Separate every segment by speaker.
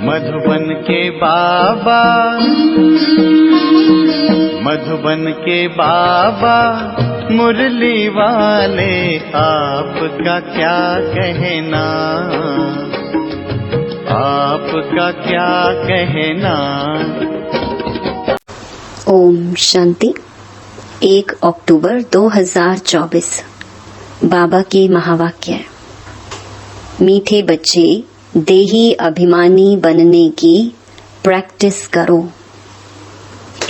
Speaker 1: मधुबन के बाबा, मधुबन के बाबा मुरली वाले, आपका क्या कहना, आपका क्या कहना।
Speaker 2: ओम शांति। 1 अक्टूबर 2024 बाबा के महावाक्य। मीठे बच्चे, देही अभिमानी बनने की प्रैक्टिस करो।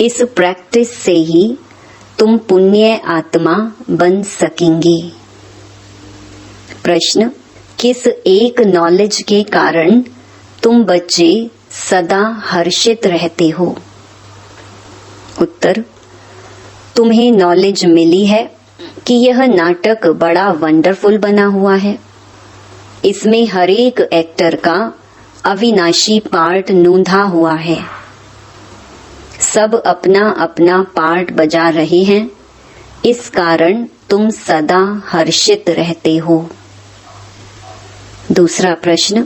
Speaker 2: इस प्रैक्टिस से ही तुम पुण्य आत्मा बन सकेंगे। प्रश्न: किस एक नॉलेज के कारण तुम बच्चे सदा हर्षित रहते हो? उत्तर: तुम्हें नॉलेज मिली है कि यह नाटक बड़ा वंडरफुल बना हुआ है। इसमें हर एक एक्टर का अविनाशी पार्ट नूंधा हुआ है। सब अपना अपना पार्ट बजा रहे हैं, इस कारण तुम सदा हर्षित रहते हो। दूसरा प्रश्न: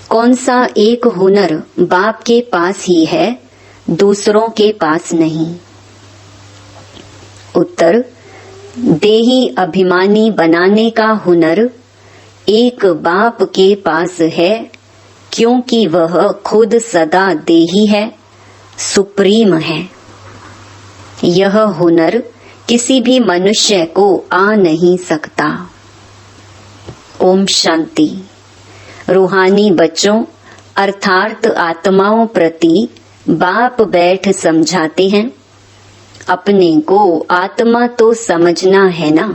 Speaker 2: कौन सा एक हुनर बाप के पास ही है, दूसरों के पास नहीं? उत्तर: देही अभिमानी बनाने का हुनर एक बाप के पास है, क्योंकि वह खुद सदा देही है, सुप्रीम है। यह हुनर किसी भी मनुष्य को आ नहीं सकता। ओम शांति। रूहानी बच्चों अर्थात आत्माओं प्रति बाप बैठ समझाते हैं। अपने को आत्मा तो समझना है ना।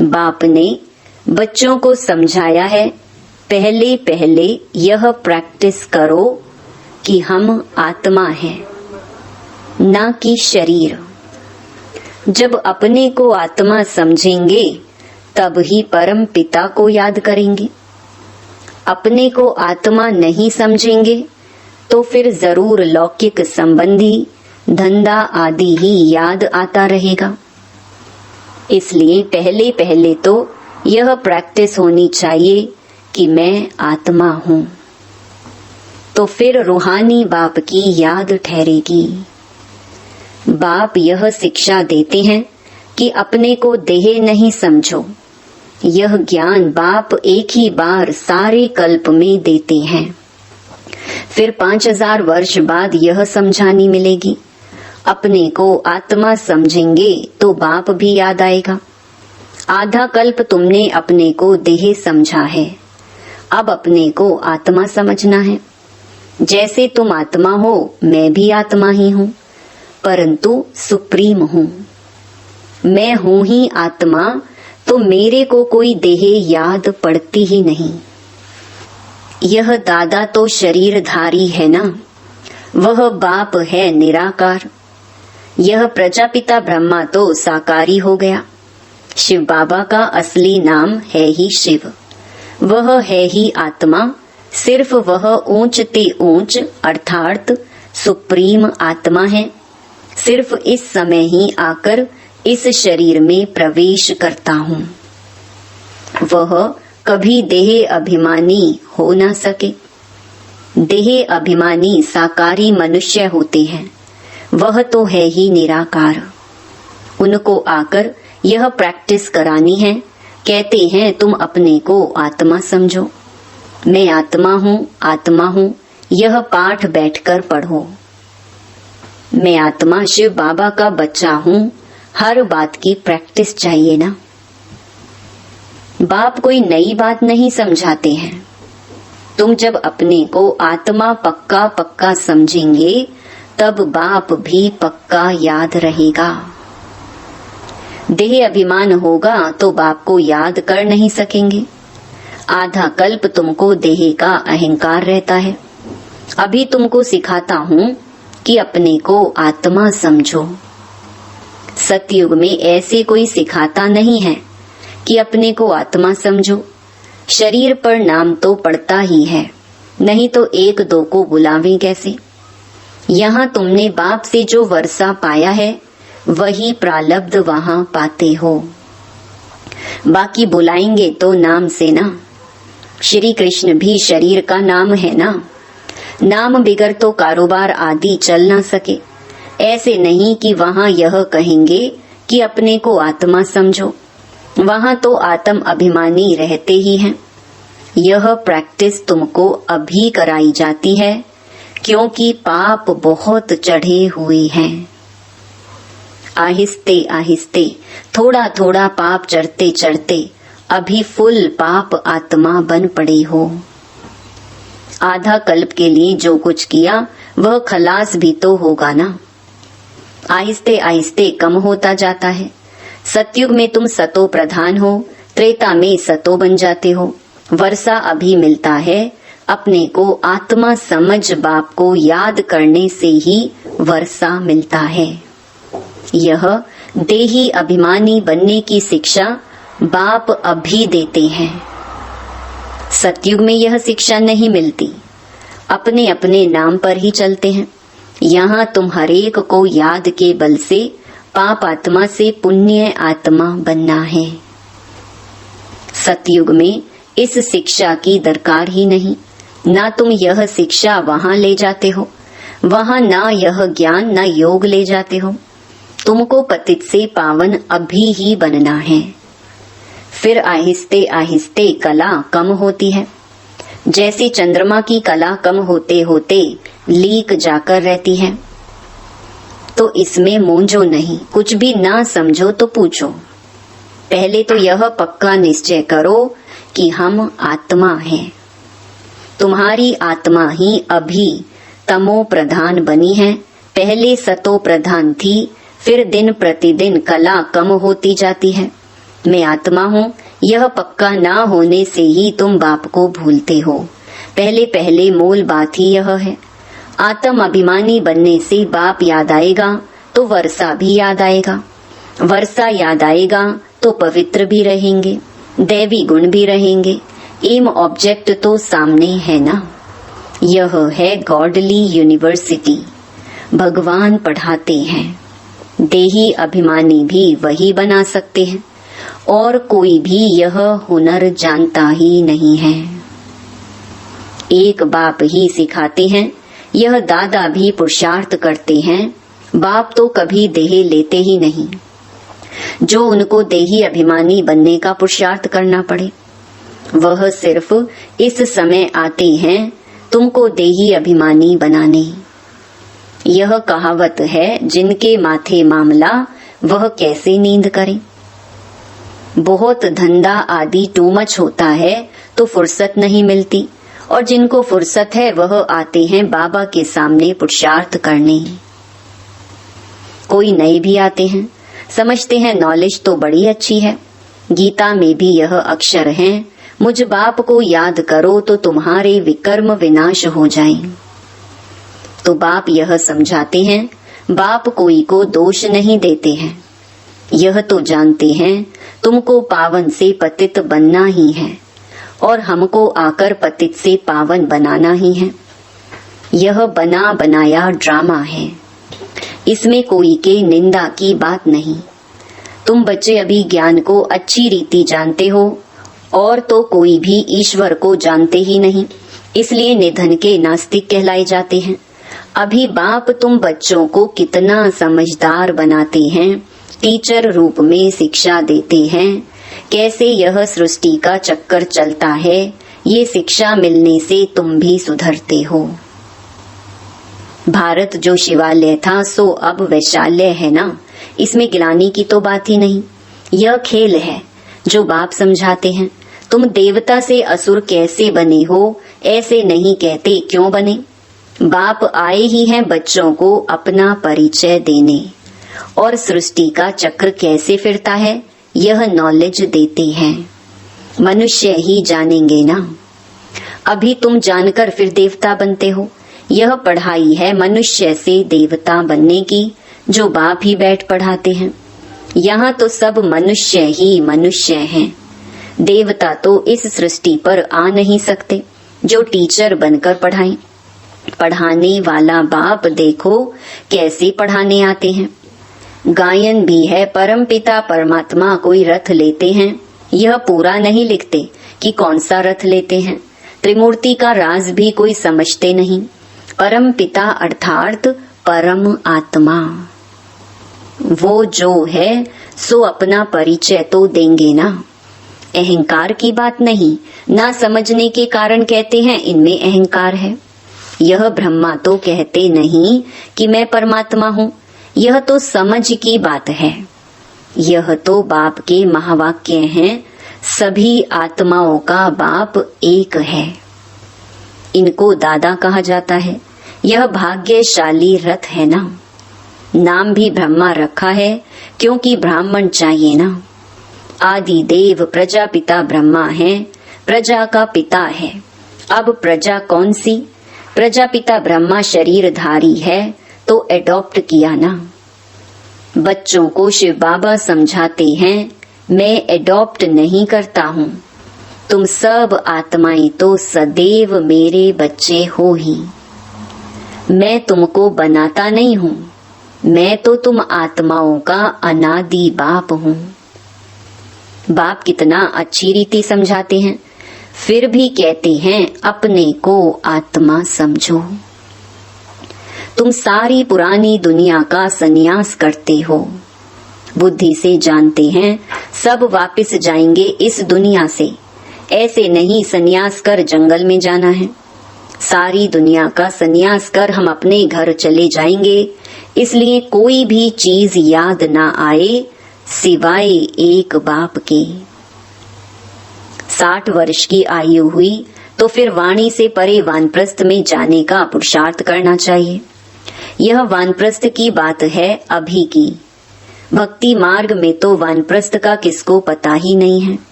Speaker 2: बाप ने बच्चों को समझाया है, पहले पहले यह प्रैक्टिस करो कि हम आत्मा हैं, ना कि शरीर। जब अपने को आत्मा समझेंगे तब ही परम पिता को याद करेंगे। अपने को आत्मा नहीं समझेंगे तो फिर जरूर लौकिक संबंधी धंधा आदि ही याद आता रहेगा। इसलिए पहले पहले तो यह प्रैक्टिस होनी चाहिए कि मैं आत्मा हूँ, तो फिर रूहानी बाप की याद ठहरेगी। बाप यह शिक्षा देते हैं कि अपने को देह नहीं समझो। यह ज्ञान बाप एक ही बार सारे कल्प में देते हैं, फिर 5000 वर्ष बाद यह समझानी मिलेगी। अपने को आत्मा समझेंगे तो बाप भी याद आएगा। आधा कल्प तुमने अपने को देह समझा है, अब अपने को आत्मा समझना है। जैसे तुम आत्मा हो, मैं भी आत्मा ही हूँ, परंतु सुप्रीम हूँ। मैं हूँ ही आत्मा, तो मेरे को कोई देह याद पड़ती ही नहीं। यह दादा तो शरीरधारी है ना, वह बाप है निराकार। यह प्रजापिता ब्रह्मा तो साकारी हो गया। शिव बाबा का असली नाम है ही शिव, वह है ही आत्मा। सिर्फ वह ऊंच ते ऊंच अर्थात सुप्रीम आत्मा है। सिर्फ इस समय ही आकर इस शरीर में प्रवेश करता हूँ। वह कभी देह अभिमानी हो न सके। देह अभिमानी साकारी मनुष्य होते हैं, वह तो है ही निराकार। उनको आकर यह प्रैक्टिस करानी है। कहते हैं तुम अपने को आत्मा समझो। मैं आत्मा हूँ, आत्मा हूँ, यह पाठ बैठकर पढ़ो। मैं आत्मा शिव बाबा का बच्चा हूँ, हर बात की प्रैक्टिस चाहिए ना। बाप कोई नई बात नहीं समझाते हैं। तुम जब अपने को आत्मा पक्का पक्का समझेंगे तब बाप भी पक्का याद रहेगा। देह अभिमान होगा तो बाप को याद कर नहीं सकेंगे। आधा कल्प तुमको देह का अहंकार रहता है। अभी तुमको सिखाता हूँ कि अपने को आत्मा समझो। सतयुग में ऐसे कोई सिखाता नहीं है कि अपने को आत्मा समझो। शरीर पर नाम तो पड़ता ही है, नहीं तो एक दो को बुलावे कैसे। यहाँ तुमने बाप से जो वर्षा पाया है वही प्रालब्ध वहाँ पाते हो। बाकी बुलाएंगे तो नाम से ना। श्री कृष्ण भी शरीर का नाम है ना। नाम बिगर तो कारोबार आदि चल ना सके। ऐसे नहीं कि वहाँ यह कहेंगे कि अपने को आत्मा समझो, वहाँ तो आत्म अभिमानी रहते ही हैं। यह प्रैक्टिस तुमको अभी कराई जाती है क्योंकि पाप बहुत चढ़े हुए हैं। आहिस्ते आहिस्ते थोड़ा थोड़ा पाप चढ़ते चढ़ते अभी फुल पाप आत्मा बन पड़े हो। आधा कल्प के लिए जो कुछ किया वह खलास भी तो होगा ना। आहिस्ते आहिस्ते कम होता जाता है। सतयुग में तुम सतो प्रधान हो, त्रेता में सतो बन जाते हो। वर्षा अभी मिलता है, अपने को आत्मा समझ बाप को याद करने से ही वर्षा मिलता है। यह देही अभिमानी बनने की शिक्षा बाप अभी देते हैं। सतयुग में यह शिक्षा नहीं मिलती, अपने अपने नाम पर ही चलते हैं। यहाँ तुम हरेक को याद के बल से पाप आत्मा से पुण्य आत्मा बनना है। सतयुग में इस शिक्षा की दरकार ही नहीं। ना तुम यह शिक्षा वहाँ ले जाते हो, वहाँ ना यह ज्ञान ना योग ले जाते हो। तुमको पतित से पावन अभी ही बनना है। फिर आहिस्ते आहिस्ते कला कम होती है। जैसे चंद्रमा की कला कम होते होते लीक जाकर रहती है। तो इसमें मूंझो नहीं, कुछ भी ना समझो तो पूछो। पहले तो यह पक्का निश्चय करो कि हम आत्मा हैं। तुम्हारी आत्मा ही अभी तमो प्रधान बनी है, पहले सतो प्रधान थी। फिर दिन प्रतिदिन कला कम होती जाती है। मैं आत्मा हूँ, यह पक्का ना होने से ही तुम बाप को भूलते हो। पहले पहले मूल बात ही यह है। आत्म अभिमानी बनने से बाप याद आएगा तो वर्षा भी याद आएगा। वर्षा याद आएगा तो पवित्र भी रहेंगे, दैवी गुण भी रहेंगे। एम ऑब्जेक्ट तो सामने है ना। यह है गॉडली यूनिवर्सिटी। भगवान पढ़ाते हैं। देही अभिमानी भी वही बना सकते हैं और कोई भी यह हुनर जानता ही नहीं है। एक बाप ही सिखाते हैं। यह दादा भी पुरुषार्थ करते हैं। बाप तो कभी देह लेते ही नहीं, जो उनको देही अभिमानी बनने का पुरुषार्थ करना पड़े। वह सिर्फ इस समय आते हैं तुमको देही अभिमानी बनाने। यह कहावत है, जिनके माथे मामला वह कैसे नींद करे। बहुत धंधा आदि टू मच होता है तो फुर्सत नहीं मिलती, और जिनको फुर्सत है वह आते हैं बाबा के सामने पुरुषार्थ करने। कोई नए भी आते हैं, समझते हैं नॉलेज तो बड़ी अच्छी है। गीता में भी यह अक्षर हैं, मुझ बाप को याद करो तो तुम्हारे विकर्म विनाश हो जाएं। तो बाप यह समझाते हैं, बाप कोई को दोष नहीं देते हैं। यह तो जानते हैं तुमको पावन से पतित बनना ही है और हमको आकर पतित से पावन बनाना ही है। यह बना बनाया ड्रामा है, इसमें कोई के निंदा की बात नहीं। तुम बच्चे अभी ज्ञान को अच्छी रीति जानते हो और तो कोई भी ईश्वर को जानते ही नहीं, इसलिए निधन के नास्तिक कहलाए जाते हैं। अभी बाप तुम बच्चों को कितना समझदार बनाते हैं, टीचर रूप में शिक्षा देते हैं। कैसे यह सृष्टि का चक्कर चलता है, ये शिक्षा मिलने से तुम भी सुधरते हो। भारत जो शिवालय था सो अब वैशाल्य है ना, इसमें गिलानी की तो बात ही नहीं। यह खेल है जो बाप समझाते हैं। तुम देवता से असुर कैसे बने हो, ऐसे नहीं कहते क्यों बने। बाप आए ही हैं बच्चों को अपना परिचय देने, और सृष्टि का चक्र कैसे फिरता है यह नॉलेज देते हैं। मनुष्य ही जानेंगे ना। अभी तुम जानकर फिर देवता बनते हो। यह पढ़ाई है मनुष्य से देवता बनने की, जो बाप ही बैठ पढ़ाते हैं। यहाँ तो सब मनुष्य ही मनुष्य हैं। देवता तो इस सृष्टि पर आ नहीं सकते जो टीचर बनकर पढ़ाएं। पढ़ाने वाला बाप देखो कैसे पढ़ाने आते हैं। गायन भी है, परम पिता परमात्मा कोई रथ लेते हैं। यह पूरा नहीं लिखते कि कौन सा रथ लेते हैं। त्रिमूर्ति का राज भी कोई समझते नहीं। परम पिता अर्थात परम आत्मा, वो जो है सो अपना परिचय तो देंगे ना। अहंकार की बात नहीं, ना समझने के कारण कहते हैं इनमें अहंकार है। यह ब्रह्मा तो कहते नहीं कि मैं परमात्मा हूँ, यह तो समझ की बात है। यह तो बाप के महावाक्य हैं, सभी आत्माओं का बाप एक है। इनको दादा कहा जाता है। यह भाग्यशाली रथ है ना। नाम भी ब्रह्मा रखा है क्योंकि ब्राह्मण चाहिए ना। आदि देव प्रजापिता ब्रह्मा है, प्रजा का पिता है। अब प्रजा कौन सी? प्रजापिता ब्रह्मा शरीरधारी है तो एडॉप्ट किया ना। बच्चों को शिव बाबा समझाते हैं, मैं एडॉप्ट नहीं करता हूँ, तुम सब आत्माएं तो सदैव मेरे बच्चे हो ही। मैं तुमको बनाता नहीं हूँ, मैं तो तुम आत्माओं का अनादि बाप हूँ। बाप कितना अच्छी रीति समझाते हैं, फिर भी कहते हैं अपने को आत्मा समझो। तुम सारी पुरानी दुनिया का संन्यास करते हो, बुद्धि से जानते हैं सब वापस जाएंगे इस दुनिया से। ऐसे नहीं संन्यास कर जंगल में जाना है। सारी दुनिया का संन्यास कर हम अपने घर चले जाएंगे, इसलिए कोई भी चीज याद ना आए सिवाय एक बाप के। 60 वर्ष की आयु हुई तो फिर वाणी से परे वानप्रस्थ में जाने का पुरुषार्थ करना चाहिए। यह वानप्रस्थ की बात है अभी की। भक्ति मार्ग में तो वानप्रस्थ का किसको पता ही नहीं है।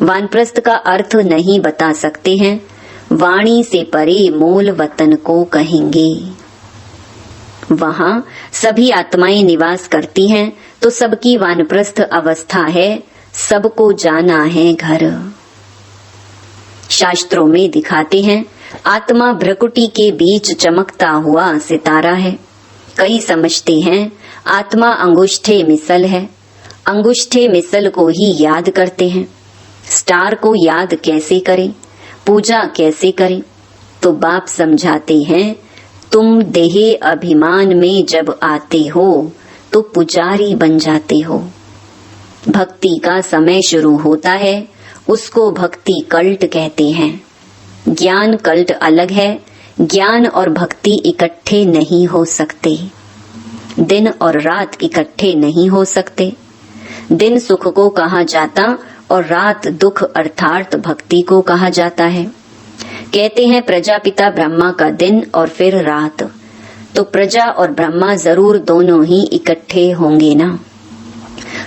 Speaker 2: वानप्रस्थ का अर्थ नहीं बता सकते हैं, वाणी से परे मूल वतन को कहेंगे। वहां सभी आत्माएं निवास करती हैं तो सबकी वानप्रस्थ अवस्था है, सबको जाना है घर। शास्त्रों में दिखाते हैं आत्मा भ्रकुटी के बीच चमकता हुआ सितारा है। कई समझते हैं आत्मा अंगुष्ठे मिसल है, अंगुष्ठे मिसल को ही याद करते हैं। स्टार को याद कैसे करें, पूजा कैसे करें? तो बाप समझाते हैं तुम देह अभिमान में जब आते हो तो पुजारी बन जाते हो। भक्ति का समय शुरू होता है, उसको भक्ति कल्ट कहते हैं। ज्ञान कल्ट अलग है, ज्ञान और भक्ति इकट्ठे नहीं हो सकते। दिन और रात इकट्ठे नहीं हो सकते। दिन सुख को कहा जाता और रात दुख अर्थात भक्ति को कहा जाता है। कहते हैं प्रजापिता ब्रह्मा का दिन और फिर रात, तो प्रजा और ब्रह्मा जरूर दोनों ही इकट्ठे होंगे ना।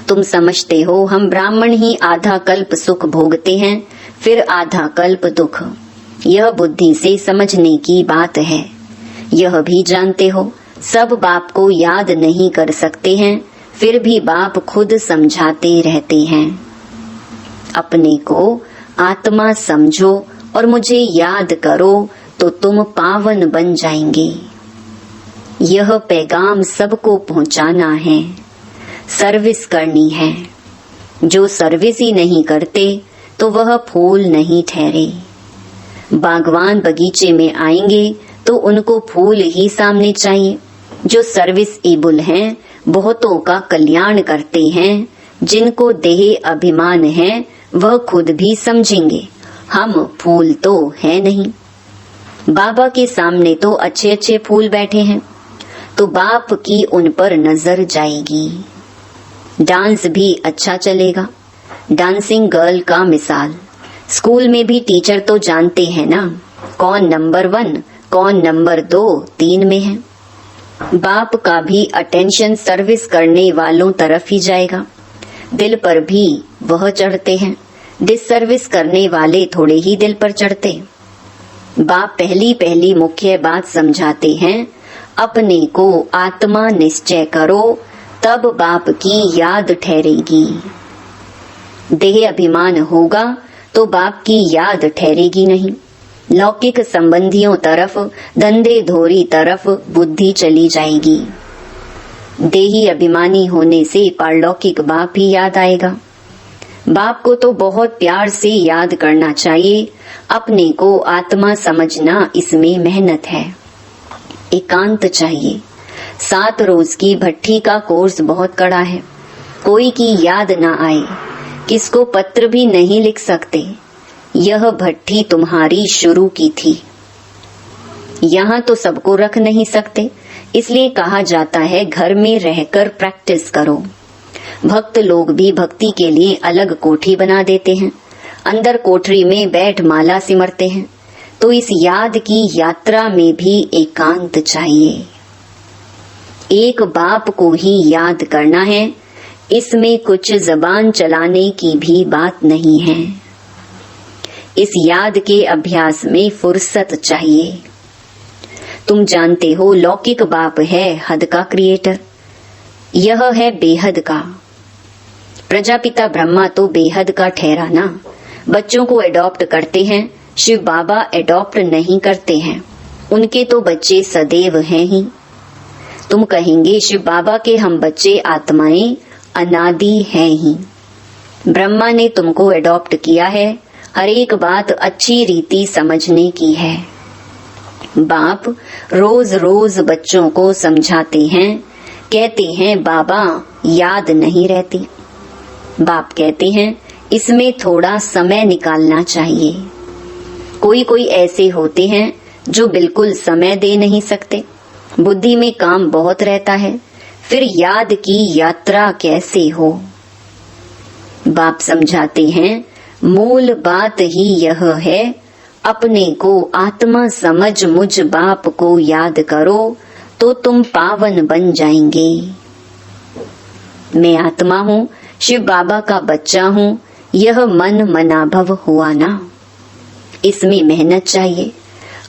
Speaker 2: तुम समझते हो हम ब्राह्मण ही आधा कल्प सुख भोगते हैं, फिर आधा कल्प दुख। यह बुद्धि से समझने की बात है। यह भी जानते हो सब बाप को याद नहीं कर सकते हैं, फिर भी बाप खुद समझाते रहते हैं। अपने को आत्मा समझो और मुझे याद करो तो तुम पावन बन जाएंगे। यह पैगाम सबको पहुंचाना है, सर्विस करनी है। जो सर्विस ही नहीं करते तो वह फूल नहीं ठहरे। बागवान बगीचे में आएंगे तो उनको फूल ही सामने चाहिए। जो सर्विस एबल हैं, बहुतों का कल्याण करते हैं, जिनको देह अभिमान है वह खुद भी समझेंगे हम फूल तो है नहीं। बाबा के सामने तो अच्छे अच्छे फूल बैठे हैं, तो बाप की उन पर नजर जाएगी। डांस भी अच्छा चलेगा। डांसिंग गर्ल का मिसाल, स्कूल में भी टीचर तो जानते हैं ना कौन नंबर 1 कौन नंबर 2 3 में है। बाप का भी अटेंशन सर्विस करने वालों तरफ ही जाएगा। दिल पर भी वह चढ़ते हैं, डिससर्विस करने वाले थोड़े ही दिल पर चढ़ते। बाप पहली मुख्य बात समझाते हैं, अपने को आत्मा निश्चय करो तब बाप की याद ठहरेगी। देह अभिमान होगा तो बाप की याद ठहरेगी नहीं। लौकिक संबंधियों तरफ, धंधे धोरी तरफ बुद्धि चली जाएगी। देही अभिमानी होने से पारलौकिक बाप ही याद आएगा। बाप को तो बहुत प्यार से याद करना चाहिए। अपने को आत्मा समझना इसमें मेहनत है। एकांत चाहिए। 7 रोज की भट्ठी का कोर्स बहुत कड़ा है। कोई की याद ना आए, किसको पत्र भी नहीं लिख सकते। यह भट्ठी तुम्हारी शुरू की थी। यहाँ तो सबको रख नहीं सकते, इसलिए कहा जाता है घर में रहकर प्रैक्टिस करो। भक्त लोग भी भक्ति के लिए अलग कोठी बना देते हैं, अंदर कोठरी में बैठ माला सिमरते हैं। तो इस याद की यात्रा में भी एकांत चाहिए। एक बाप को ही याद करना है, इसमें कुछ जबान चलाने की भी बात नहीं है। इस याद के अभ्यास में फुर्सत चाहिए। तुम जानते हो लौकिक बाप है हद का क्रिएटर, यह है बेहद का। प्रजापिता ब्रह्मा तो बेहद का ठहरा ना। बच्चों को एडॉप्ट करते हैं, शिव बाबा एडॉप्ट नहीं करते हैं, उनके तो बच्चे सदैव हैं ही। तुम कहेंगे शिव बाबा के हम बच्चे आत्माएं अनादि हैं ही। ब्रह्मा ने तुमको एडॉप्ट किया है, हर एक बात अच्छी रीति समझने की है। बाप रोज रोज बच्चों को समझाते हैं, कहते हैं बाबा याद नहीं रहती। बाप कहते हैं इसमें थोड़ा समय निकालना चाहिए। कोई कोई ऐसे होते हैं जो बिल्कुल समय दे नहीं सकते, बुद्धि में काम बहुत रहता है, फिर याद की यात्रा कैसे हो। बाप समझाते हैं मूल बात ही यह है, अपने को आत्मा समझ मुझ बाप को याद करो तो तुम पावन बन जाएंगे। मैं आत्मा हूँ, शिव बाबा का बच्चा हूँ, यह मन मनाभव हुआ ना। इसमें मेहनत चाहिए,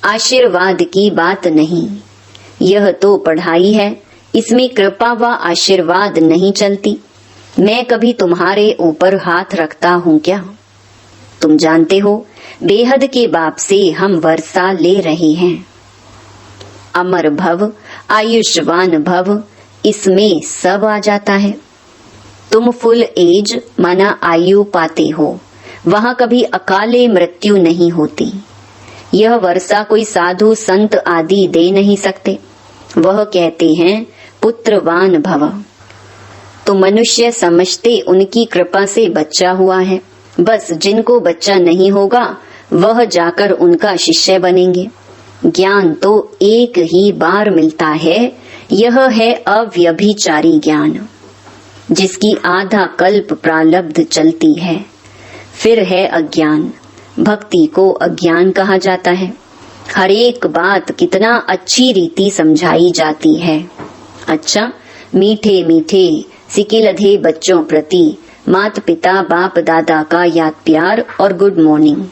Speaker 2: आशीर्वाद की बात नहीं। यह तो पढ़ाई है, इसमें कृपा व आशीर्वाद नहीं चलती। मैं कभी तुम्हारे ऊपर हाथ रखता हूँ क्या? तुम जानते हो बेहद के बाप से हम वर्षा ले रहे हैं। अमर भव, आयुष्मान भव, इसमें सब आ जाता है। तुम फुल एज माना आयु पाते हो, वहाँ कभी अकाले मृत्यु नहीं होती। यह वर्षा कोई साधु संत आदि दे नहीं सकते। वह कहते हैं पुत्रवान भव। तो मनुष्य समझते उनकी कृपा से बच्चा हुआ है, बस जिनको बच्चा नहीं होगा वह जाकर उनका शिष्य बनेंगे। ज्ञान तो एक ही बार मिलता है, यह है अव्यभिचारी ज्ञान, जिसकी आधा कल्प प्रारब्ध चलती है। फिर है अज्ञान, भक्ति को अज्ञान कहा जाता है। हर एक बात कितना अच्छी रीति समझाई जाती है। अच्छा, मीठे मीठे सिकिलधे बच्चों प्रति माता पिता बाप दादा का याद प्यार और गुड मॉर्निंग।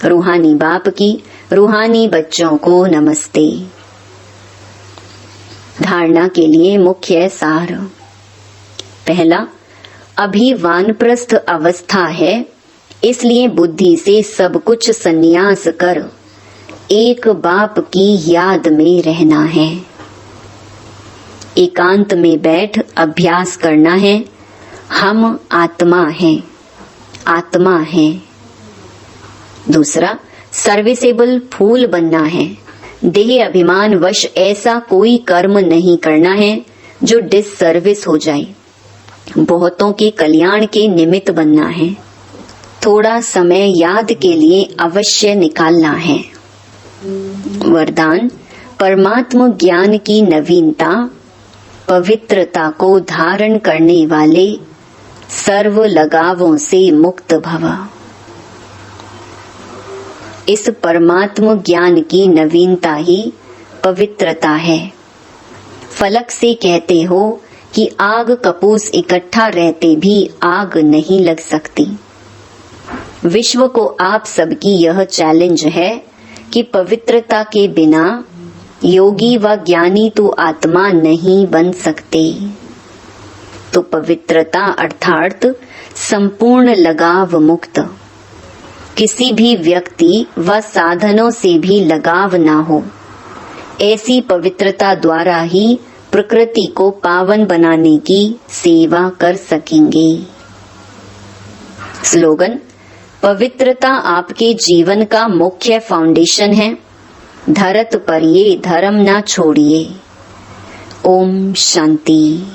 Speaker 2: रूहानी बाप की रूहानी बच्चों को नमस्ते। धारणा के लिए मुख्य सार। पहला, अभी वानप्रस्थ अवस्था है, इसलिए बुद्धि से सब कुछ संन्यास कर एक बाप की याद में रहना है। एकांत में बैठ अभ्यास करना है। हम आत्मा हैं, आत्मा हैं। दूसरा, सर्विसेबल फूल बनना है। देह अभिमान वश ऐसा कोई कर्म नहीं करना है जो डिससर्विस हो जाए। बहुतों के कल्याण के निमित्त बनना है। थोड़ा समय याद के लिए अवश्य निकालना है। वरदान, परमात्म ज्ञान की नवीनता, पवित्रता को धारण करने वाले सर्व लगावों से मुक्त भव। इस परमात्म ज्ञान की नवीनता ही पवित्रता है। फलक से कहते हो कि आग कपूस इकट्ठा रहते भी आग नहीं लग सकती। विश्व को आप सबकी यह चैलेंज है कि पवित्रता के बिना योगी व ज्ञानी तो आत्मा नहीं बन सकते। तो पवित्रता अर्थात संपूर्ण लगाव मुक्त, किसी भी व्यक्ति व साधनों से भी लगाव ना हो, ऐसी पवित्रता द्वारा ही प्रकृति को पावन बनाने की सेवा कर सकेंगे। स्लोगन, पवित्रता आपके जीवन का मुख्य फाउंडेशन है। धरत पर ये धर्म ना छोड़िए। ओम शांति।